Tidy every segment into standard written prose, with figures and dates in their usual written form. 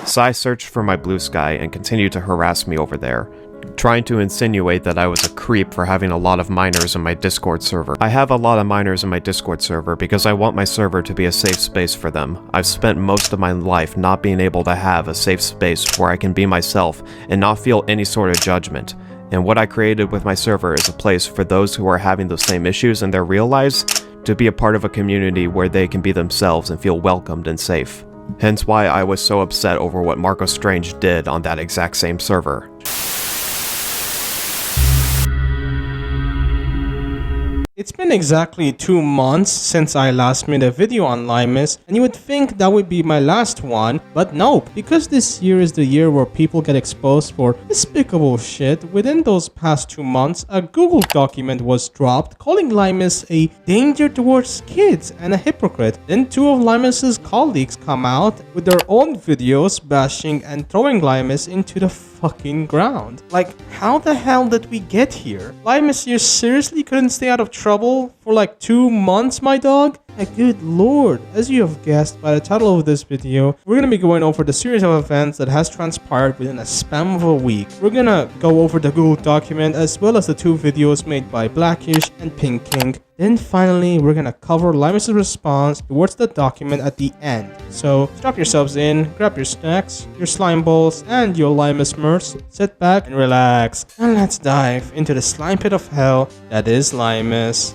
Sai searched for my blue sky and continued to harass me over there, trying to insinuate that I was a creep for having a lot of minors in my Discord server. I have a lot of minors in my Discord server because I want my server to be a safe space for them. I've spent most of my life not being able to have a safe space where I can be myself and not feel any sort of judgment. And what I created with my server is a place for those who are having those same issues in their real lives to be a part of a community where they can be themselves and feel welcomed and safe. Hence why I was so upset over what Marco Strange did on that exact same server. It's been exactly 2 months since I last made a video on Limus, and you would think that would be my last one, but nope, because this year is the year where people get exposed for despicable shit. Within those past 2 months, a Google document was dropped calling Limus a danger towards kids and a hypocrite. Then 2 of Limus's colleagues come out with their own videos bashing and throwing Limus into the fucking ground. Like, how the hell did we get here? Limus, you seriously couldn't stay out of trouble for like 2 months, my dog? Good lord, as you have guessed by the title of this video, we're gonna be going over the series of events that has transpired within a span of a week. We're gonna go over the Google document as well as the 2 videos made by Blackishhh and Pink King. Then finally, we're gonna cover Limus's response towards the document at the end. So strap yourselves in, grab your snacks, your slime balls, and your Limus merch. Sit back and relax, and let's dive into the slime pit of hell that is Limus.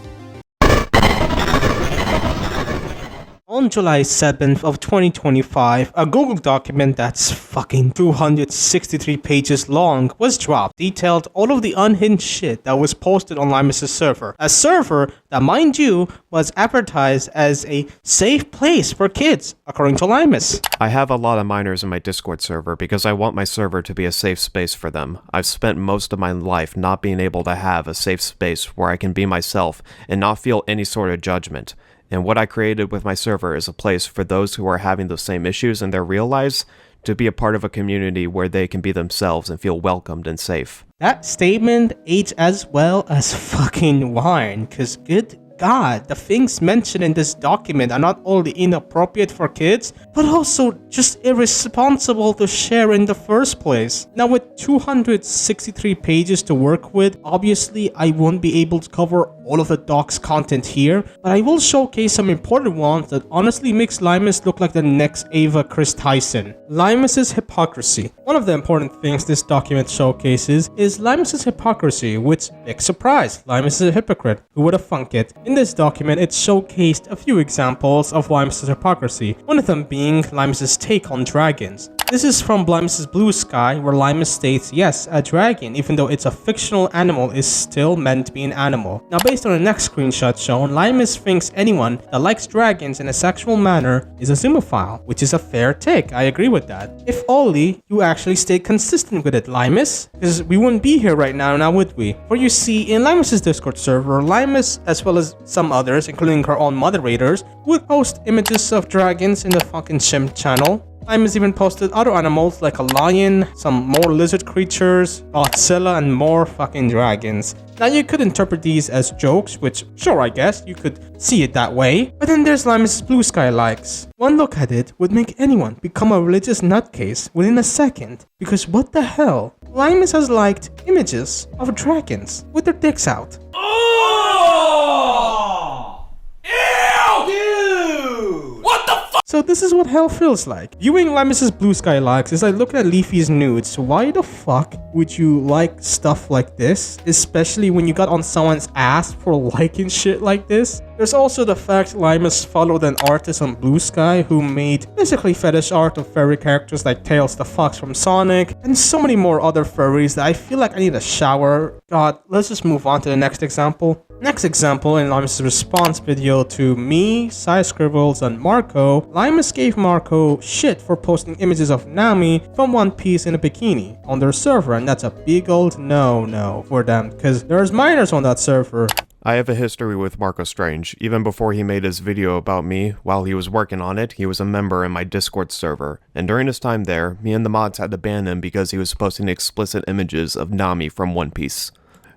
On July 7th of 2025, a Google document that's fucking 263 pages long was dropped, detailed all of the unhinged shit that was posted on Limus's server. A server that, mind you, was advertised as a safe place for kids, according to Limus. I have a lot of minors in my Discord server because I want my server to be a safe space for them. I've spent most of my life not being able to have a safe space where I can be myself and not feel any sort of judgment. And what I created with my server is a place for those who are having those same issues in their real lives to be a part of a community where they can be themselves and feel welcomed and safe. That statement aged as well as fucking wine, cause good God, the things mentioned in this document are not only inappropriate for kids, but also just irresponsible to share in the first place. Now with 263 pages to work with, obviously I won't be able to cover all of the doc's content here, but I will showcase some important ones that honestly makes Limus look like the next Ava Chris Tyson. Limus's hypocrisy. One of the important things this document showcases is Limus's hypocrisy, which, big surprise, Limus is a hypocrite. Who would have thunk it? In this document, it showcased a few examples of Limus's hypocrisy, one of them being Limus's take on dragons. This is from Limus's Blue Sky, where Limus states, yes, a dragon, even though it's a fictional animal, is still meant to be an animal. Now, based on the next screenshot shown, Limus thinks anyone that likes dragons in a sexual manner is a zoomophile, which is a fair take. I agree with that. If only you actually stayed consistent with it, Limus, because we wouldn't be here right now would we? For you see, in Limus's Discord server, Limus, as well as some others, including her own moderators, would post images of dragons in the fucking Shim channel. Limus even posted other animals like a lion, some more lizard creatures, Godzilla, and more fucking dragons. Now you could interpret these as jokes, which sure I guess you could see it that way, but then there's Limus's Blue Sky likes. One look at it would make anyone become a religious nutcase within a second, because what the hell? Limus has liked images of dragons with their dicks out. So this is what hell feels like. Viewing Limus's Blue Sky likes is like looking at Leafy's nudes. Why the fuck would you like stuff like this? Especially when you got on someone's ass for liking shit like this. There's also the fact Limus followed an artist on Blue Sky who made basically fetish art of furry characters like Tails the Fox from Sonic, and so many more other furries that I feel like I need a shower. God, let's just move on to the next example. Next example, in Limus' response video to me, Sai Scribbles, and Marco, Limus gave Marco shit for posting images of Nami from One Piece in a bikini on their server, and that's a big old no for them, because there's minors on that server. I have a history with Marco Strange. Even before he made his video about me, while he was working on it, he was a member in my Discord server. And during his time there, me and the mods had to ban him because he was posting explicit images of Nami from One Piece.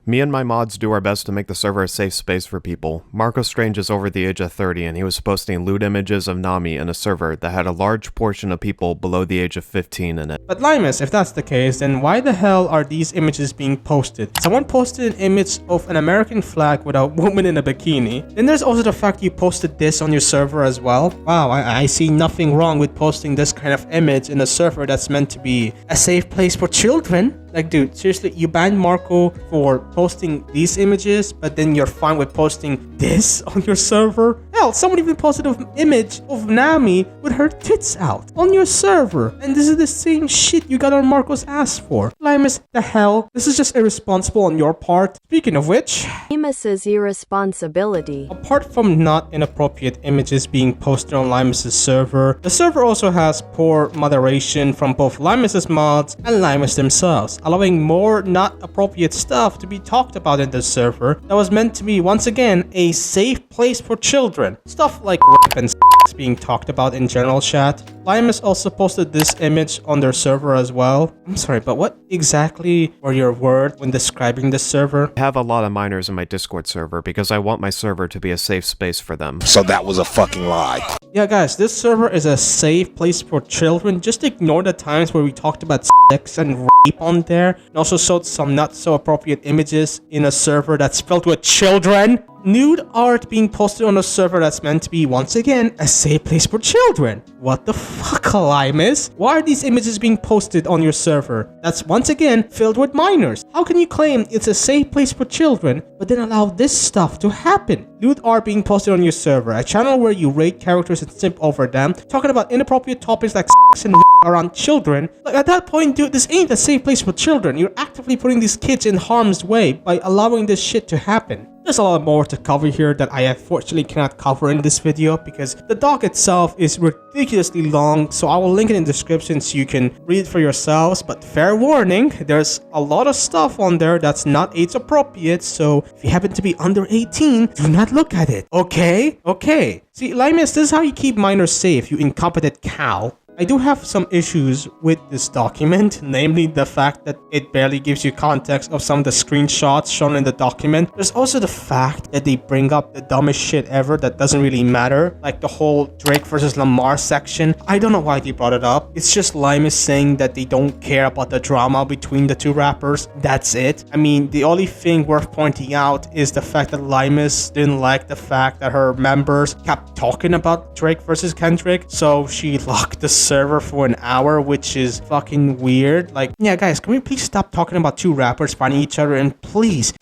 Me and my mods do our best to make the server a safe space for people. Marco Strange is over the age of 30 and he was posting lewd images of Nami in a server that had a large portion of people below the age of 15 in it. But Limus, if that's the case, then why the hell are these images being posted? Someone posted an image of an American flag with a woman in a bikini. Then there's also the fact you posted this on your server as well. Wow, I see nothing wrong with posting this kind of image in a server that's meant to be a safe place for children. Like, dude, seriously, you banned Marco for posting these images, but then you're fine with posting this on your server? Hell, someone even posted an image of Nami with her tits out on your server. And this is the same shit you got on Marco's ass for. Limus, the hell? This is just irresponsible on your part. Speaking of which, Limus's irresponsibility. Apart from not inappropriate images being posted on Limus's server, the server also has poor moderation from both Limus's mods and Limus themselves, allowing more not appropriate stuff to be talked about in this server that was meant to be, once again, a safe place for children. Stuff like rape and sex being talked about in general chat. Limus also posted this image on their server as well. I'm sorry, but what exactly were your words when describing this server? I have a lot of minors in my Discord server because I want my server to be a safe space for them. So that was a fucking lie. Yeah, guys, this server is a safe place for children. Just ignore the times where we talked about sex and rape on there, and also showed some not so appropriate images in a server that's filled with children. Nude art being posted on a server that's meant to be, once again, a safe place for children. What the fuck, Limus? Why are these images being posted on your server that's, once again, filled with minors? How can you claim it's a safe place for children, but then allow this stuff to happen? Nude art being posted on your server, a channel where you rate characters and simp over them, talking about inappropriate topics like sex and around children. Like, at that point, dude, this ain't a safe place for children. You're actively putting these kids in harm's way by allowing this shit to happen. There's a lot more to cover here that I unfortunately cannot cover in this video because the doc itself is ridiculously long, so I will link it in the description so you can read it for yourselves. But fair warning, there's a lot of stuff on there that's not age appropriate, so if you happen to be under 18, do not look at it, okay? Okay. See, Limus, this is how you keep minors safe, you incompetent cow. I do have some issues with this document, namely the fact that it barely gives you context of some of the screenshots shown in the document. There's also the fact that they bring up the dumbest shit ever that doesn't really matter, like the whole Drake versus Lamar section. I don't know why they brought it up. It's just Limus saying that they don't care about the drama between the two rappers. That's it. I mean, the only thing worth pointing out is the fact that Limus didn't like the fact that her members kept talking about Drake versus Kendrick, so she locked the server for an hour, which is fucking weird. Like, yeah, guys, can we please stop talking about two rappers fighting each other and please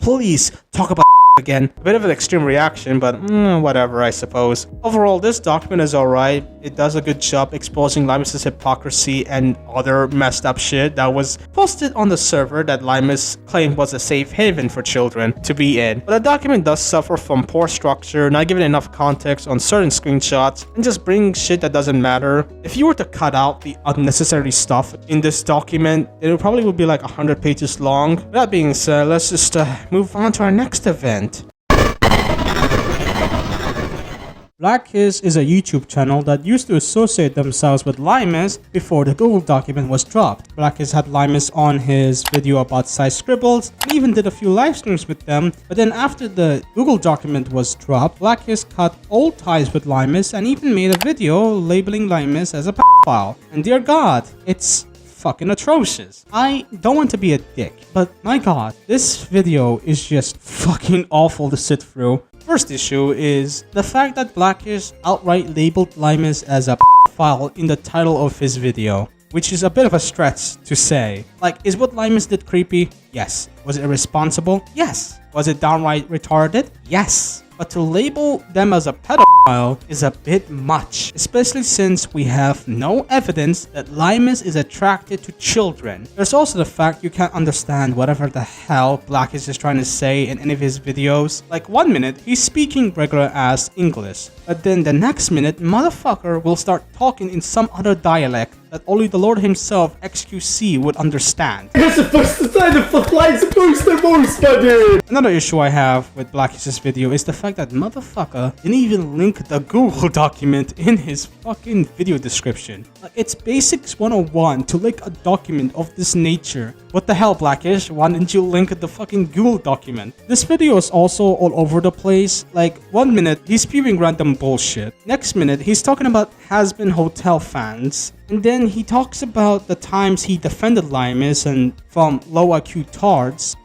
talk about again? A bit of an extreme reaction, but whatever, I suppose. Overall, this document is alright. It does a good job exposing Limus's hypocrisy and other messed up shit that was posted on the server that Limus claimed was a safe haven for children to be in. But the document does suffer from poor structure, not giving enough context on certain screenshots, and just bringing shit that doesn't matter. If you were to cut out the unnecessary stuff in this document, it probably would be like 100 pages long. That being said, let's just move on to our next event. Blackishhh is a YouTube channel that used to associate themselves with Limus before the Google document was dropped. Blackishhh had Limus on his video about size scribbles and even did a few live streams with them, but then after the Google document was dropped, Blackishhh cut all ties with Limus and even made a video labeling Limus as a pedophile. And dear God, it's fucking atrocious. I don't want to be a dick, but my god, this video is just fucking awful to sit through. First issue is the fact that Blackishhh outright labeled Limus as a pedophile in the title of his video, which is a bit of a stretch to say. Like, is what Limus did creepy? Yes. Was it irresponsible? Yes. Was it downright retarded? Yes. But to label them as a pedophile is a bit much, especially since we have no evidence that Limus is attracted to children. There's also the fact you can't understand whatever the hell Blackishhh is trying to say in any of his videos. Like, one minute he's speaking regular ass English, but then the next minute motherfucker will start talking in some other dialect that only the Lord himself, XQC, would understand. You're supposed to say the flies boost the most, dude! Another issue I have with Blackishh's video is the fact that motherfucker didn't even link the Google document in his fucking video description. Like, it's basics 101 to link a document of this nature. What the hell, Blackishhh? Why didn't you link the fucking Google document? This video is also all over the place. Like, 1 minute he's spewing random bullshit. Next minute he's talking about has-been hotel fans. And then he talks about the times he defended Limus and from low IQ tards,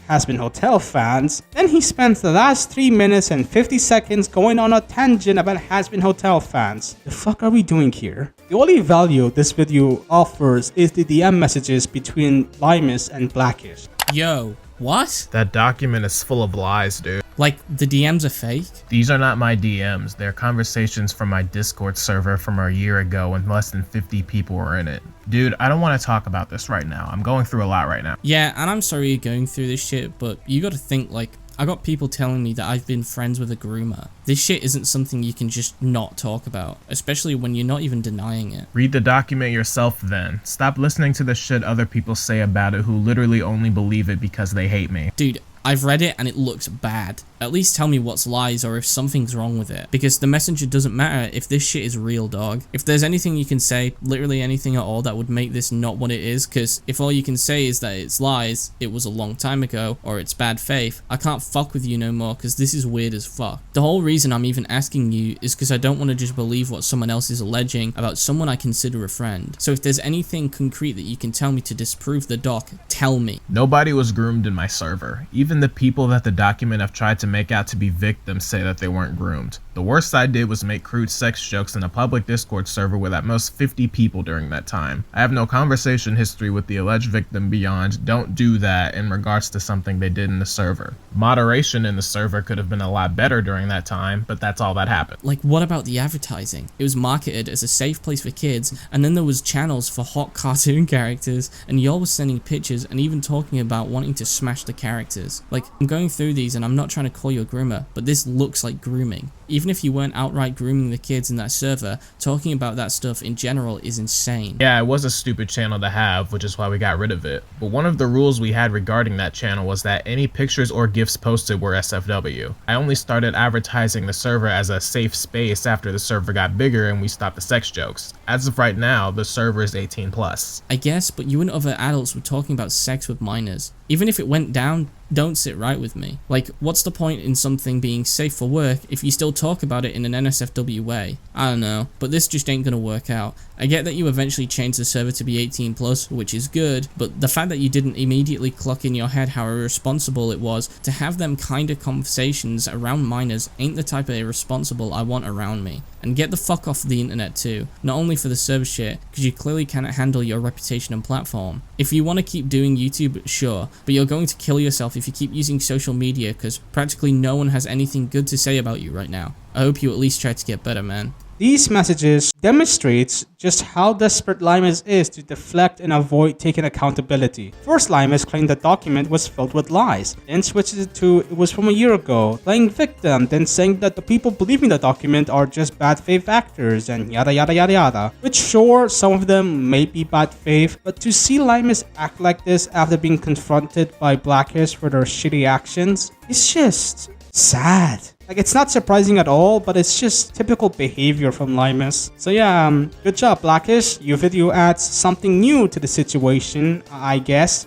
has-been hotel fans. Then he spends the last 3 minutes and 50 seconds going on a tangent about has-been hotel fans. The fuck are we doing here? The only value this video offers is the DM messages between Limus and Blackishhh. Yo, what? That document is full of lies, dude. Like, the DMs are fake? These are not my DMs. They're conversations from my Discord server from a year ago when less than 50 people were in it. Dude, I don't want to talk about this right now. I'm going through a lot right now. Yeah, and I'm sorry you're going through this shit, but you gotta think, like, I got people telling me that I've been friends with a groomer. This shit isn't something you can just not talk about, especially when you're not even denying it. Read the document yourself then. Stop listening to the shit other people say about it who literally only believe it because they hate me. Dude, I've read it and it looks bad. At least tell me what's lies or if something's wrong with it. Because the messenger doesn't matter if this shit is real, dog. If there's anything you can say, literally anything at all that would make this not what it is, because if all you can say is that it's lies, it was a long time ago, or it's bad faith, I can't fuck with you no more because this is weird as fuck. The whole reason I'm even asking you is because I don't want to just believe what someone else is alleging about someone I consider a friend. So if there's anything concrete that you can tell me to disprove the doc, tell me. Nobody was groomed in my server. Even the people that the document have tried to make out to be victims say that they weren't groomed. The worst I did was make crude sex jokes in a public Discord server with at most 50 people during that time. I have no conversation history with the alleged victim beyond don't do that in regards to something they did in the server. Moderation in the server could have been a lot better during that time, but that's all that happened. Like, what about the advertising? It was marketed as a safe place for kids, and then there was channels for hot cartoon characters, and y'all was sending pictures and even talking about wanting to smash the characters. Like, I'm going through these and I'm not trying to call you a groomer, but this looks like grooming. Even if you weren't outright grooming the kids in that server, talking about that stuff in general is insane. Yeah, it was a stupid channel to have, which is why we got rid of it. But one of the rules we had regarding that channel was that any pictures or GIFs posted were SFW. I only started advertising the server as a safe space after the server got bigger and we stopped the sex jokes. As of right now, the server is 18+. I guess, but you and other adults were talking about sex with minors. Even if it went down, don't sit right with me. Like, what's the point in something being safe for work if you still talk about it in an NSFW way? I don't know, but this just ain't gonna work out. I get that you eventually changed the server to be 18+, which is good, but the fact that you didn't immediately clock in your head how irresponsible it was to have them kind of conversations around minors ain't the type of irresponsible I want around me. And get the fuck off the internet too, not only for the server shit, because you clearly cannot handle your reputation and platform. If you want to keep doing YouTube, sure, but you're going to kill yourself if you keep using social media because practically no one has anything good to say about you right now. I hope you at least try to get better, man. These messages demonstrates just how desperate Limus is to deflect and avoid taking accountability. First, Limus claimed the document was filled with lies, then switched it to it was from a year ago, playing victim, then saying that the people believing the document are just bad faith actors and yada yada yada yada. Which sure, some of them may be bad faith, but to see Limus act like this after being confronted by Blackishhh for their shitty actions, it's just sad. Like, it's not surprising at all, but it's just typical behavior from Limus. So yeah, good job, Blackishhh. Your video adds something new to the situation, I guess.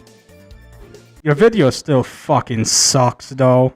Your video still fucking sucks, though.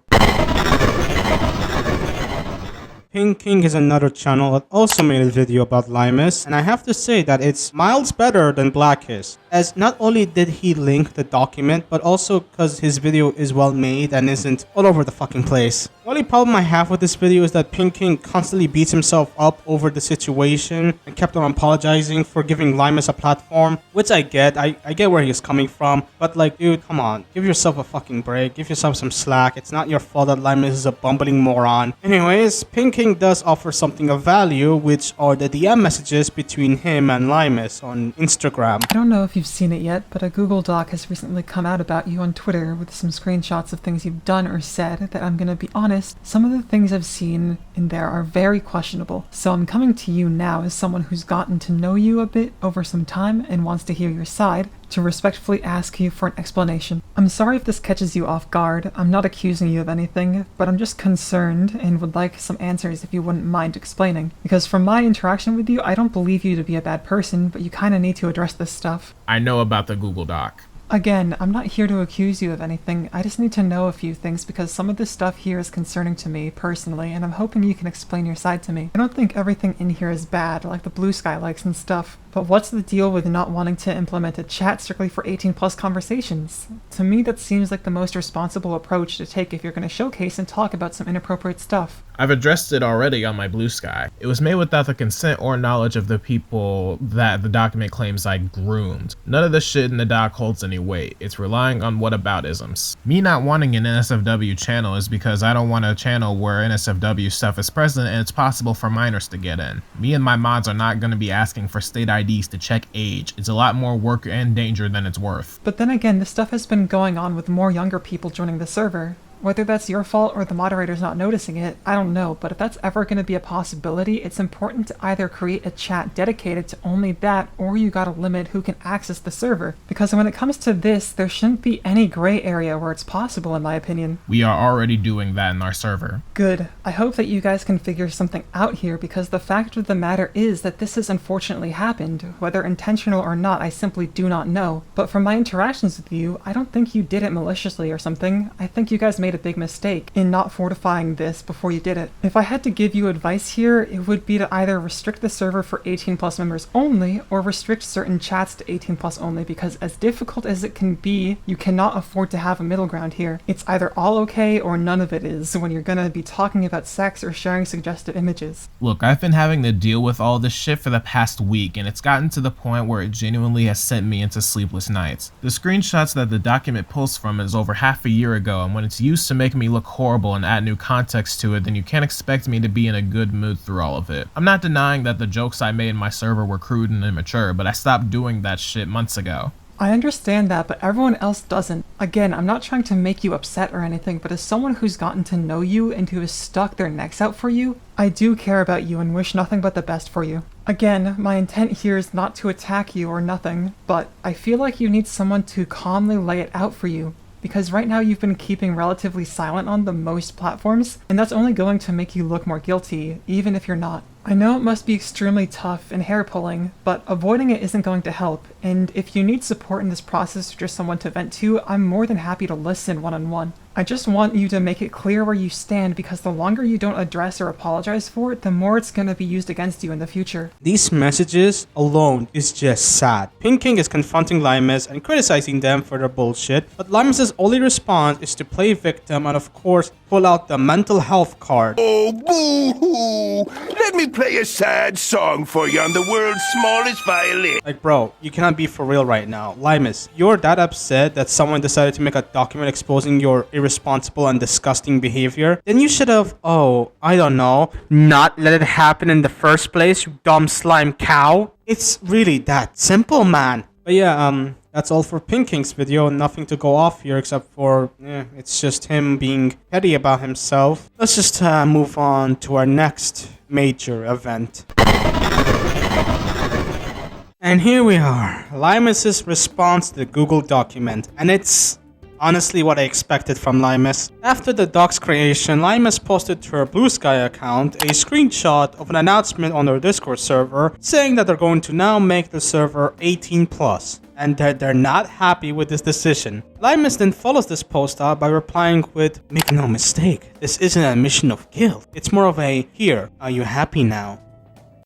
Pink King is another channel that also made a video about Limus, and I have to say that it's miles better than Blackishhh, as not only did he link the document, but also because his video is well made and isn't all over the fucking place. The only problem I have with this video is that Pink King constantly beats himself up over the situation and kept on apologizing for giving Limus a platform, which I get. I get where he's coming from, but like, dude, come on, give yourself a fucking break, give yourself some slack. It's not your fault that Limus is a bumbling moron. Anyways, Pink King does offer something of value, which are the DM messages between him and Limus on Instagram. I don't know if you've seen it yet, but a Google Doc has recently come out about you on Twitter with some screenshots of things you've done or said that I'm gonna be honest, some of the things I've seen in there are very questionable. So I'm coming to you now as someone who's gotten to know you a bit over some time and wants to hear your side, to respectfully ask you for an explanation. I'm sorry if this catches you off guard. I'm not accusing you of anything, but I'm just concerned and would like some answers if you wouldn't mind explaining. Because from my interaction with you, I don't believe you to be a bad person, but you kinda need to address this stuff. I know about the Google Doc. Again, I'm not here to accuse you of anything. I just need to know a few things because some of this stuff here is concerning to me personally, and I'm hoping you can explain your side to me. I don't think everything in here is bad, like the blue sky likes and stuff. But what's the deal with not wanting to implement a chat strictly for 18+ conversations? To me, that seems like the most responsible approach to take if you're going to showcase and talk about some inappropriate stuff. I've addressed it already on my blue sky. It was made without the consent or knowledge of the people that the document claims I groomed. None of the shit in the doc holds any weight. It's relying on whataboutisms. Me not wanting an NSFW channel is because I don't want a channel where NSFW stuff is present and it's possible for minors to get in. Me and my mods are not going to be asking for state IDs to check age. It's a lot more work and danger than it's worth. But then again, this stuff has been going on with more younger people joining the server. Whether that's your fault or the moderator's not noticing it, I don't know, but if that's ever going to be a possibility, it's important to either create a chat dedicated to only that, or you gotta limit who can access the server. Because when it comes to this, there shouldn't be any gray area where it's possible, in my opinion. We are already doing that in our server. Good. I hope that you guys can figure something out here, because the fact of the matter is that this has unfortunately happened. Whether intentional or not, I simply do not know. But from my interactions with you, I don't think you did it maliciously or something. I think you guys made a big mistake in not fortifying this before you did it. If I had to give you advice here, it would be to either restrict the server for 18+ members only, or restrict certain chats to 18+ only, because as difficult as it can be, you cannot afford to have a middle ground here. It's either all okay or none of it is when you're gonna be talking about sex or sharing suggestive images. Look, I've been having to deal with all this shit for the past week, and it's gotten to the point where it genuinely has sent me into sleepless nights. The screenshots that the document pulls from is over half a year ago, and when it's used to make me look horrible and add new context to it, then you can't expect me to be in a good mood through all of it. I'm not denying that the jokes I made in my server were crude and immature, but I stopped doing that shit months ago. I understand that, but everyone else doesn't. Again, I'm not trying to make you upset or anything, but as someone who's gotten to know you and who has stuck their necks out for you, I do care about you and wish nothing but the best for you. Again, my intent here is not to attack you or nothing, but I feel like you need someone to calmly lay it out for you. Because right now you've been keeping relatively silent on the most platforms, and that's only going to make you look more guilty, even if you're not. I know it must be extremely tough and hair-pulling, but avoiding it isn't going to help, and if you need support in this process or just someone to vent to, I'm more than happy to listen one-on-one. I just want you to make it clear where you stand, because the longer you don't address or apologize for it, the more it's going to be used against you in the future. These messages alone is just sad. Pink King is confronting Limus and criticizing them for their bullshit, but Limus's only response is to play victim and of course pull out the mental health card. Oh, boo-hoo! Let me play a sad song for you on the world's smallest violin. Like, bro, you cannot be for real right now. Limus, you're that upset that someone decided to make a document exposing your irresponsible and disgusting behavior? Then you should have, I don't know, not let it happen in the first place, you dumb slime cow. It's really that simple, man. But yeah, that's all for Pink King's video. Nothing to go off here except for, it's just him being petty about himself. Let's just move on to our next major event. And here we are, Limus's response to the Google document. And it's honestly what I expected from Limus. After the doc's creation, Limus posted to her Blue Sky account a screenshot of an announcement on their Discord server saying that they're going to now make the server 18+, and that they're not happy with this decision. Limus then follows this post up by replying with, "Make no mistake, this isn't an admission of guilt. It's more of a, here, are you happy now?"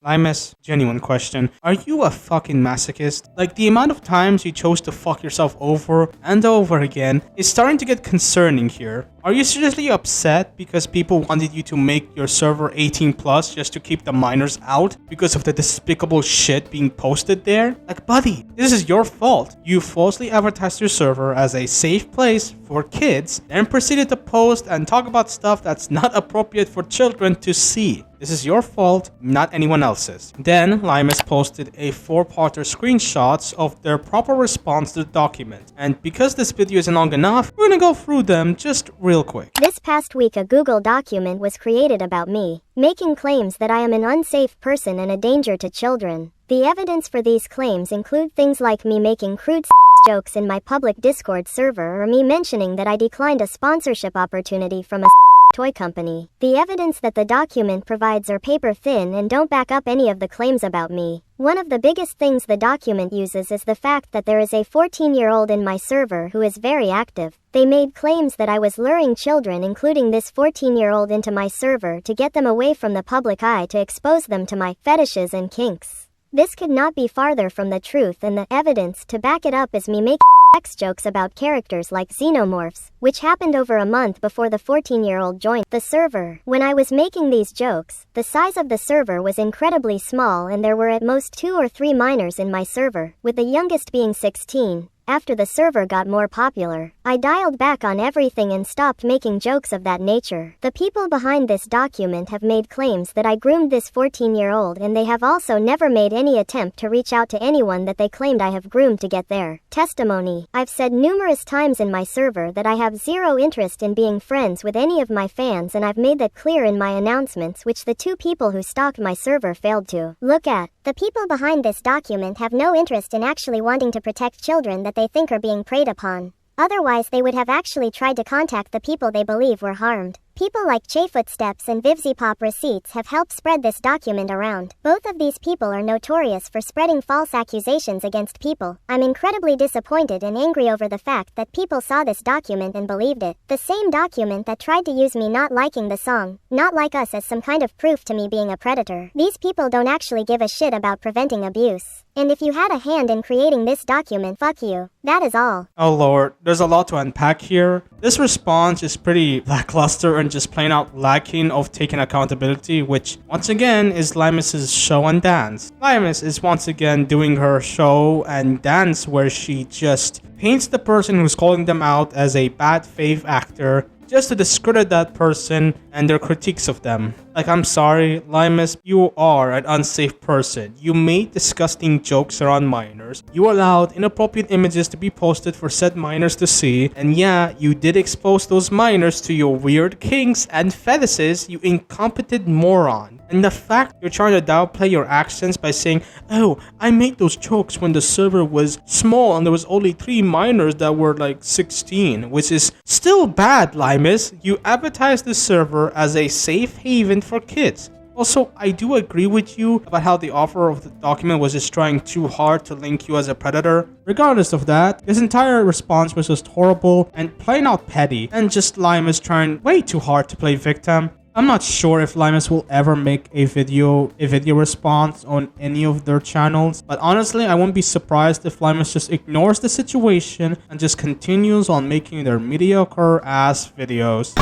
Limus, genuine question, are you a fucking masochist? Like, the amount of times you chose to fuck yourself over and over again is starting to get concerning here. Are you seriously upset because people wanted you to make your server 18+ just to keep the minors out because of the despicable shit being posted there? Like, buddy, this is your fault. You falsely advertised your server as a safe place for kids, then proceeded to post and talk about stuff that's not appropriate for children to see. This is your fault, not anyone else's. Then, Limus posted a 4-parter screenshots of their proper response to the document. And because this video isn't long enough, we're gonna go through them just real real quick. This past week a Google document was created about me, making claims that I am an unsafe person and a danger to children. The evidence for these claims include things like me making crude jokes in my public Discord server or me mentioning that I declined a sponsorship opportunity from a toy company. The evidence that the document provides are paper thin and don't back up any of the claims about me. One of the biggest things the document uses is the fact that there is a 14-year-old in my server who is very active. They made claims that I was luring children, including this 14-year-old, into my server to get them away from the public eye to expose them to my fetishes and kinks. This could not be farther from the truth, and the evidence to back it up is me making sex jokes about characters like xenomorphs, which happened over a month before the 14-year-old joined the server. When I was making these jokes, the size of the server was incredibly small and there were at most 2 or 3 minors in my server, with the youngest being 16. After the server got more popular, I dialed back on everything and stopped making jokes of that nature. The people behind this document have made claims that I groomed this 14-year-old, and they have also never made any attempt to reach out to anyone that they claimed I have groomed to get their testimony. I've said numerous times in my server that I have zero interest in being friends with any of my fans, and I've made that clear in my announcements, which the 2 people who stalked my server failed to look at. The people behind this document have no interest in actually wanting to protect children that they think are being preyed upon. Otherwise, they would have actually tried to contact the people they believe were harmed. People like Footsteps and vivziepop receipts have helped spread this document around. Both of these people are notorious for spreading false accusations against people. I'm incredibly disappointed and angry over the fact that people saw this document and believed it. The same document that tried to use me not liking the song, Not Like Us, as some kind of proof to me being a predator. These people don't actually give a shit about preventing abuse. And if you had a hand in creating this document, fuck you. That is all. Oh lord, there's a lot to unpack here. This response is pretty lackluster and just plain out lacking of taking accountability, which once again is Limus's show and dance. Limus is once again doing her show and dance where she just paints the person who's calling them out as a bad faith actor just to discredit that person and their critiques of them. Like, I'm sorry, Limus, you are an unsafe person. You made disgusting jokes around minors. You allowed inappropriate images to be posted for said minors to see. And yeah, you did expose those minors to your weird kinks and fetishes, you incompetent moron. And the fact you're trying to downplay your actions by saying, oh, I made those jokes when the server was small and there was only 3 minors that were like 16, which is still bad, Limus. You advertised the server as a safe haven for kids. Also, I do agree with you about how the author of the document was just trying too hard to link you as a predator. Regardless of that, his entire response was just horrible and plain out petty, and just Limus trying way too hard to play victim. I'm not sure if Limus will ever make a video response on any of their channels, but honestly, I won't be surprised if Limus just ignores the situation and just continues on making their mediocre ass videos.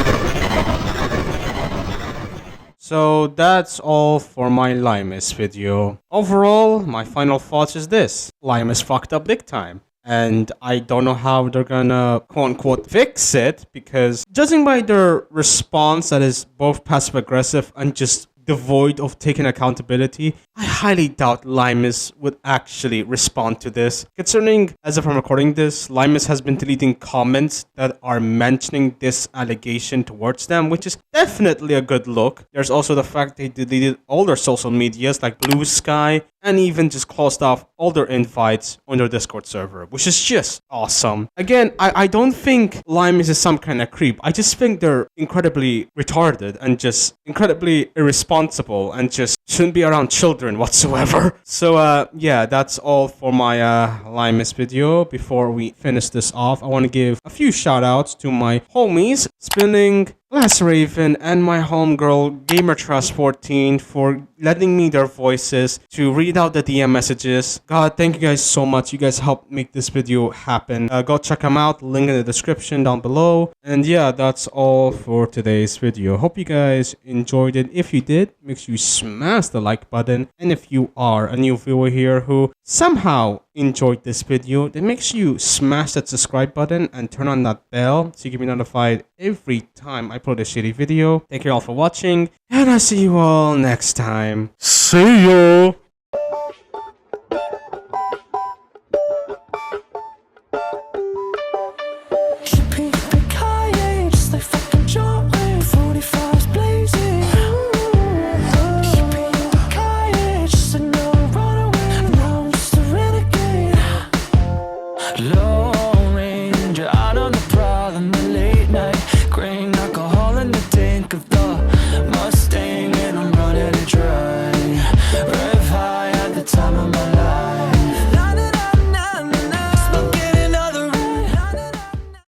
So that's all for my Limus video. Overall, my final thoughts is this. Limus fucked up big time. And I don't know how they're gonna quote-unquote fix it, because judging by their response that is both passive-aggressive and just devoid of taking accountability, I highly doubt Limus would actually respond to this. Concerning, as if I'm recording this, Limus has been deleting comments that are mentioning this allegation towards them, which is definitely a good look. There's also the fact they deleted all their social medias like Blue Sky, and even just closed off all their invites on their Discord server, which is just awesome. Again, I don't think Limus is some kind of creep. I just think they're incredibly retarded and just incredibly irresponsible and just shouldn't be around children whatsoever. So yeah, that's all for my Limus video. Before we finish this off, I want to give a few shout outs to my homies, Spinning, Glass Raven, and my homegirl GamerTrust14 for lending me their voices to read out the DM messages. God, thank you guys so much. You guys helped make this video happen. Go check them out. Link in the description down below. And yeah, that's all for today's video. Hope you guys enjoyed it. If you did, make sure you smash the like button. And if you are a new viewer here who somehow enjoyed this video, then make sure you smash that subscribe button and turn on that bell so you can be notified every time I upload a shitty video. Thank you all for watching, and I'll see you all next time. See ya!